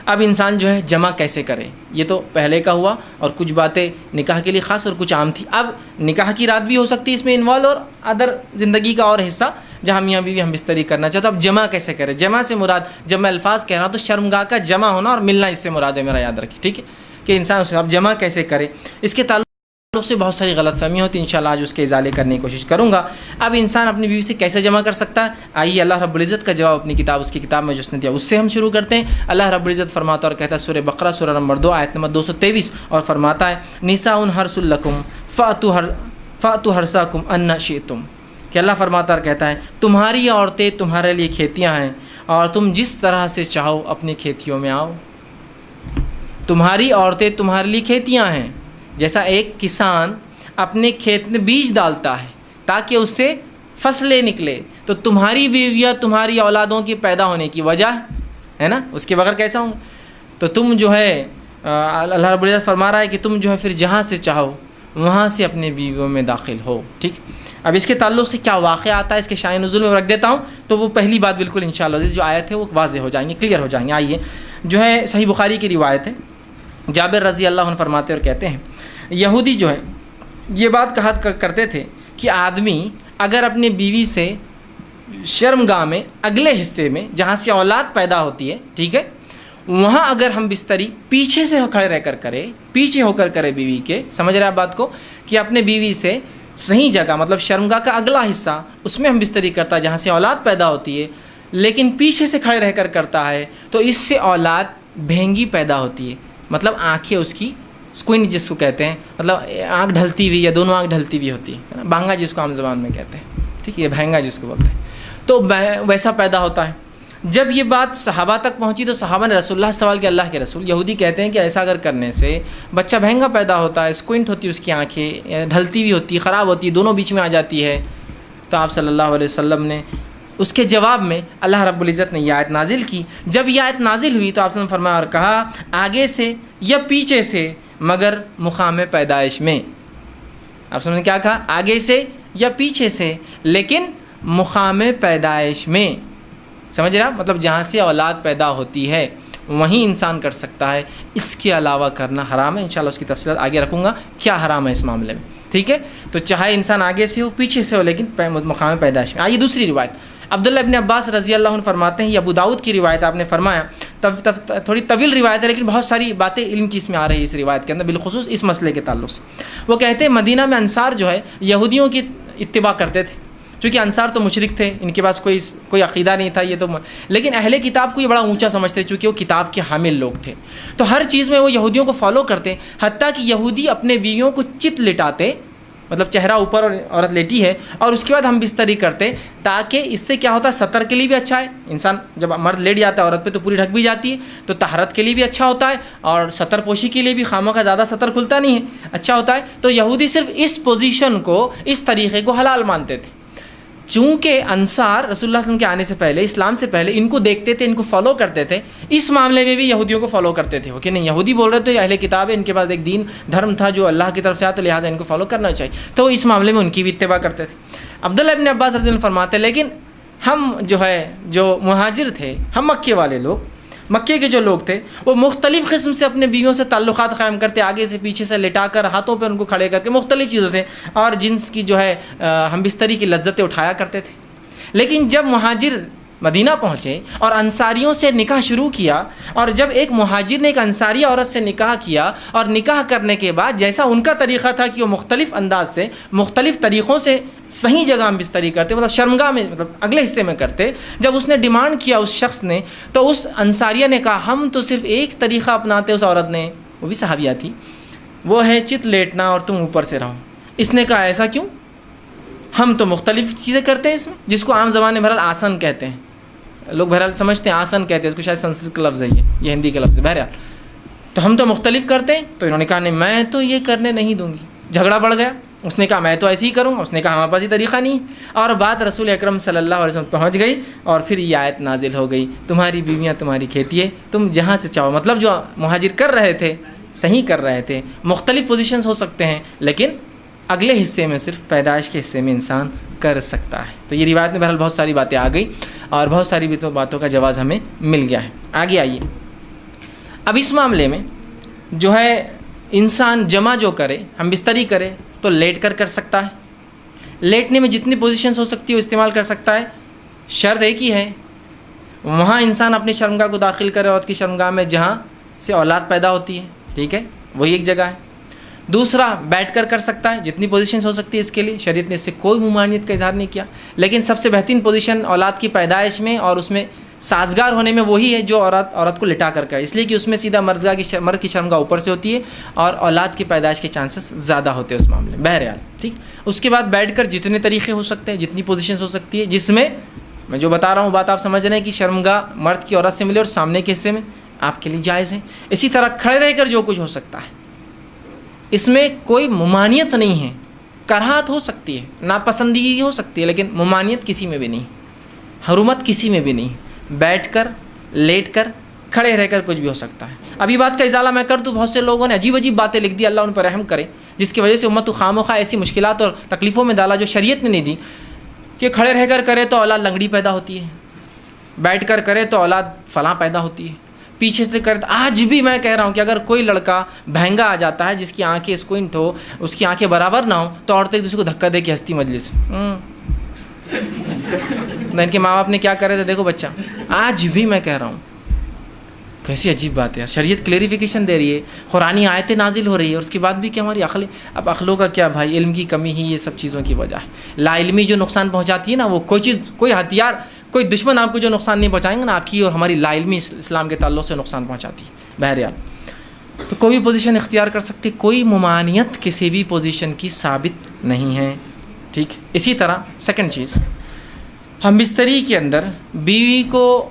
اب انسان جو ہے جمع کیسے کرے، یہ تو پہلے کا ہوا، اور کچھ باتیں نکاح کے لیے خاص اور کچھ عام تھی۔ اب نکاح کی رات بھی ہو سکتی ہے اس میں انوالو، اور ادر زندگی کا اور حصہ جہاں میاں بیوی ہم بستری کرنا چاہتے ہیں۔ اب جمع کیسے کرے؟ جمع سے مراد، جب میں الفاظ کہہ رہا ہوں تو شرمگاہ کا جمع ہونا اور ملنا اس سے مراد ہے، میرا یاد رکھیں، ٹھیک ہے، کہ انسان اسے اب جمع کیسے کرے۔ اس کے تعلق سے بہت ساری غلط فہمیاں ہوتی ہیں، انشاءاللہ آج اس کے ازالے کرنے کی کوشش کروں گا۔ اب انسان اپنی بیوی سے کیسے جمع کر سکتا ہے؟ آئیے اللہ رب العزت کا جواب اپنی کتاب، اس کی کتاب میں جو اس نے دیا اس سے ہم شروع کرتے ہیں۔ اللہ رب العزت فرماتا اور کہتا ہے سورہ بقرہ سورہ نمبر 2 آیت نمبر 223، اور فرماتا ہے نساء حرث لکم فأتوا حرثکم ان شئتم، کہ اللہ فرماتا اور کہتا ہے تمہاری عورتیں تمہارے لیے کھیتیاں ہیں، اور تم جس طرح سے چاہو اپنی کھیتیوں میں آؤ۔ تمہاری عورتیں تمہارے لیے کھیتیاں ہیں، جیسا ایک کسان اپنے کھیت میں بیج ڈالتا ہے تاکہ اس سے فصلیں نکلے، تو تمہاری بیویاں تمہاری اولادوں کی پیدا ہونے کی وجہ ہے نا، اس کے بغیر کیسا ہوں گا؟ تو تم جو ہے اللہ رب العزت فرما رہا ہے کہ تم جو ہے پھر جہاں سے چاہو وہاں سے اپنے بیویوں میں داخل ہو، ٹھیک۔ اب اس کے تعلق سے کیا واقعہ آتا ہے اس کے شان نزول میں رکھ دیتا ہوں، تو وہ پہلی بات بالکل انشاءاللہ جو آیت ہے وہ واضح ہو جائیں گے، کلیئر ہو جائیں گے۔ آئیے، جو ہے صحیح بخاری کی روایت ہے، جابر رضی اللہ عنہ فرماتے اور کہتے ہیں یہودی جو ہے یہ بات کہا کرتے تھے کہ آدمی اگر اپنی بیوی سے شرمگاہ میں اگلے حصے میں جہاں سے اولاد پیدا ہوتی ہے، ٹھیک ہے، وہاں اگر ہم بستری پیچھے سے کھڑے رہ کر کرے، پیچھے ہو کر کرے بیوی کے، سمجھ رہے آپ بات کو، کہ اپنے بیوی سے صحیح جگہ مطلب شرمگاہ کا اگلا حصہ اس میں ہم بستری کرتا ہے جہاں سے اولاد پیدا ہوتی ہے، لیکن پیچھے سے کھڑے رہ کر کرتا ہے تو اس سے اولاد بھینگی پیدا ہوتی ہے، مطلب آنکھیں اس کی اسکوئن جس کو کہتے ہیں، مطلب آنکھ ڈھلتی ہوئی یا دونوں آنکھ ڈھلتی ہوئی ہوتی ہے، بھانگا جس کو عام زبان میں کہتے ہیں، ٹھیک ہے، یہ بھینگا جس کو بولتے ہیں، تو ویسا پیدا ہوتا ہے۔ جب یہ بات صحابہ تک پہنچی تو صحابہ نے رسول اللہ سوال کیا، اللہ کے رسول، یہودی کہتے ہیں کہ ایسا اگر کرنے سے بچہ بھینگا پیدا ہوتا ہے، اسکوئنٹ ہوتی ہے اس کی آنکھیں، ڈھلتی ہوئی ہوتی ہے، خراب ہوتی ہے، دونوں بیچ میں آ جاتی ہے۔ تو آپ صلی اللہ علیہ وسلم نے اس کے جواب میں اللہ رب العزت نے یہ آیت نازل کی۔ جب یہ آیت نازل ہوئی تو آپ نے فرمایا اور کہا آگے سے یا پیچھے سے مگر مقام پیدائش میں۔ آپ نے کیا کہا؟ آگے سے یا پیچھے سے لیکن مقام پیدائش میں، سمجھ رہا؟ مطلب جہاں سے اولاد پیدا ہوتی ہے وہیں انسان کر سکتا ہے، اس کے علاوہ کرنا حرام ہے۔ انشاءاللہ اس کی تفصیلات آگے رکھوں گا کیا حرام ہے اس معاملے میں، ٹھیک ہے۔ تو چاہے انسان آگے سے ہو پیچھے سے ہو لیکن مقام پیدائش میں۔ آئیے دوسری روایت، عبداللہ ابن عباس رضی اللہ عنہ فرماتے ہیں، یہ ابو داؤد کی روایت، آپ نے فرمایا تھوڑی طویل روایت ہے لیکن بہت ساری باتیں علم کی اس میں آ رہی ہے اس روایت کے اندر، بالخصوص اس مسئلے کے تعلق سے۔ وہ کہتے ہیں مدینہ میں انصار جو ہے یہودیوں کی اتباع کرتے تھے، چونکہ انصار تو مشرک تھے، ان کے پاس کوئی عقیدہ نہیں تھا، یہ تو لیکن اہل کتاب کو یہ بڑا اونچا سمجھتے چونکہ وہ کتاب کے حامل لوگ تھے، تو ہر چیز میں وہ یہودیوں کو فالو کرتے، حتیٰ کہ یہودی اپنے بیویوں کو چت لٹاتے، مطلب چہرہ اوپر اور عورت لیٹی ہے اور اس کے بعد ہم بستری کرتے، تاکہ اس سے کیا ہوتا ہے، سطر کے لیے بھی اچھا ہے، انسان جب مرد لیٹ جاتا ہے عورت پہ تو پوری ڈھک بھی جاتی ہے، تو طہارت کے لیے بھی اچھا ہوتا ہے اور سطر پوشی کے لیے بھی، خاموں کا زیادہ سطر کھلتا نہیں ہے، اچھا ہوتا ہے۔ تو یہودی صرف اس پوزیشن کو، اس طریقے کو حلال مانتے تھے۔ چونکہ انصار رسول اللہ صلی اللہ علیہ وسلم کے آنے سے پہلے، اسلام سے پہلے ان کو دیکھتے تھے، ان کو فالو کرتے تھے، اس معاملے میں بھی یہودیوں کو فالو کرتے تھے کہ نہیں یہودی بول رہے تھے اہل کتاب ہے، ان کے پاس ایک دین دھرم تھا جو اللہ کی طرف سے آیا، تو لہٰذا ان کو فالو کرنا چاہیے، تو اس معاملے میں ان کی بھی اتباع کرتے تھے۔ عبداللہ ابن عباس رضی اللہ عنہ فرماتے ہیں لیکن ہم جو مہاجر تھے، ہم مکے والے لوگ، مکے کے جو لوگ تھے وہ مختلف قسم سے اپنے بیویوں سے تعلقات قائم کرتے، آگے سے پیچھے سے لٹا کر، ہاتھوں پہ ان کو کھڑے کر کے، مختلف چیزوں سے، اور جنس کی جو ہے ہم بستری کی لذتیں اٹھایا کرتے تھے۔ لیکن جب مہاجر مدینہ پہنچے اور انصاریوں سے نکاح شروع کیا، اور جب ایک مہاجر نے ایک انصاری عورت سے نکاح کیا، اور نکاح کرنے کے بعد جیسا ان کا طریقہ تھا کہ وہ مختلف انداز سے، مختلف طریقوں سے صحیح جگہ ہم بستری کرتے، مطلب شرمگاہ میں، مطلب اگلے حصے میں کرتے، جب اس نے ڈیمانڈ کیا اس شخص نے، تو اس انصاریہ نے کہا ہم تو صرف ایک طریقہ اپناتے، اس عورت نے، وہ بھی صحابیہ تھی، وہ ہے چت لیٹنا اور تم اوپر سے رہو۔ اس نے کہا ایسا کیوں؟ ہم تو مختلف چیزیں کرتے ہیں اس میں، جس کو عام زبان میں بہرحال آسن کہتے ہیں، لوگ بہرحال سمجھتے ہیں آسن کہتے ہیں اس کو، شاید سنسکرت کا لفظ ہے یہ ہندی کا لفظ ہے، بہرحال تو ہم تو مختلف کرتے ہیں۔ تو انہوں نے کہا نہیں میں تو یہ کرنے نہیں دوں گی، جھگڑا بڑھ گیا، اس نے کہا میں تو ایسے ہی کروں گا، اس نے کہا ہمارے پاس یہ طریقہ نہیں، اور بات رسول اکرم صلی اللہ علیہ وسلم پہنچ گئی، اور پھر یہ آیت نازل ہو گئی تمہاری بیویاں تمہاری کھیتی ہے، تم جہاں سے چاہو، مطلب جو مہاجر کر رہے تھے صحیح کر رہے تھے، مختلف پوزیشنز ہو سکتے ہیں لیکن اگلے حصے میں صرف پیدائش کے حصے میں انسان کر سکتا ہے۔ تو یہ روایت میں بہرحال بہت ساری باتیں آ گئی اور بہت ساری باتوں کا جواز ہمیں مل گیا ہے۔ آگے آئیے، اب اس معاملے میں جو ہے انسان جمع جو کرے، ہم بستری کرے تو لیٹ کر سکتا ہے، لیٹنے میں جتنی پوزیشنز ہو سکتی ہے وہ استعمال کر سکتا ہے، شرط ایک ہی ہے وہاں انسان اپنی شرمگاہ کو داخل کرے، عورت کی شرمگاہ میں جہاں سے اولاد پیدا ہوتی ہے، ٹھیک ہے، وہی ایک جگہ ہے۔ دوسرا بیٹھ کر سکتا ہے، جتنی پوزیشنز ہو سکتی ہے اس کے لیے، شریعت نے اس سے کوئی ممانعت کا اظہار نہیں کیا، لیکن سب سے بہترین پوزیشن اولاد کی پیدائش میں اور اس میں سازگار ہونے میں وہی ہے جو عورت کو لٹا کر کرے، اس لیے کہ اس میں سیدھا مرد کی شرمگاہ اوپر سے ہوتی ہے اور اولاد کی پیدائش کے چانسز زیادہ ہوتے ہیں اس معاملے میں، بہرحال ٹھیک۔ اس کے بعد بیٹھ کر جتنے طریقے ہو سکتے ہیں، جتنی پوزیشنز ہو سکتی ہے، جس میں جو بتا رہا ہوں بات آپ سمجھ رہے ہیں کہ شرمگاہ مرد کی عورت سے ملے اور سامنے کے حصے میں آپ کے لیے جائز ہے۔ اسی طرح کھڑے رہ کر جو کچھ ہو سکتا ہے، اس میں کوئی ممانعت نہیں ہے، کراہت ہو سکتی ہے، ناپسندیدگی ہو سکتی ہے، لیکن ممانعت کسی میں بھی نہیں، حرمت کسی میں بھی نہیں، بیٹھ کر، لیٹ کر، کھڑے رہ کر کچھ بھی ہو سکتا ہے۔ ابھی بات کا ازالہ میں کر دوں، بہت سے لوگوں نے عجیب عجیب باتیں لکھ دی، اللہ ان پر رحم کرے، جس کی وجہ سے امت کو خواہ ایسی مشکلات اور تکلیفوں میں ڈالا جو شریعت نے نہیں دی، کہ کھڑے رہ کر کرے تو اولاد لنگڑی پیدا ہوتی ہے، بیٹھ کر کرے تو اولاد فلاں پیدا ہوتی ہے، پیچھے سے کرے۔ آج بھی میں کہہ رہا ہوں کہ اگر کوئی لڑکا بہنگا آ جاتا ہے جس کی آنکھیں اسکوئنٹ ہو، اس کی آنکھیں برابر نہ ہو، تو عورتیں ایک دوسرے کو دھکا دے کے ہنستی مجلس ان کے ماں باپ نے کیا کرے تھے، دیکھو بچہ، آج بھی میں کہہ رہا ہوں کیسی عجیب بات ہے، شریعت کلیریفیکیشن دے رہی ہے، قرآنی آیتیں نازل ہو رہی ہے، اور اس کے بعد بھی کہ ہماری عقل، اب عقلوں کا کیا بھائی، علم کی کمی ہی یہ سب چیزوں کی وجہ ہے۔ لا علمی جو نقصان پہنچاتی ہے نا، وہ کوئی چیز، کوئی ہتھیار، کوئی دشمن آپ کو جو نقصان نہیں پہنچائیں گے نا، آپ کی اور ہماری لا علمی اسلام کے تعلق سے نقصان پہنچاتی ہے۔ بہرحال تو کوئی بھی پوزیشن اختیار کر سکتے، کوئی ممانعت کسی بھی پوزیشن کی ثابت نہیں ہے، ٹھیک۔ اسی طرح سیکنڈ چیز، ہم بستری کے اندر بیوی کو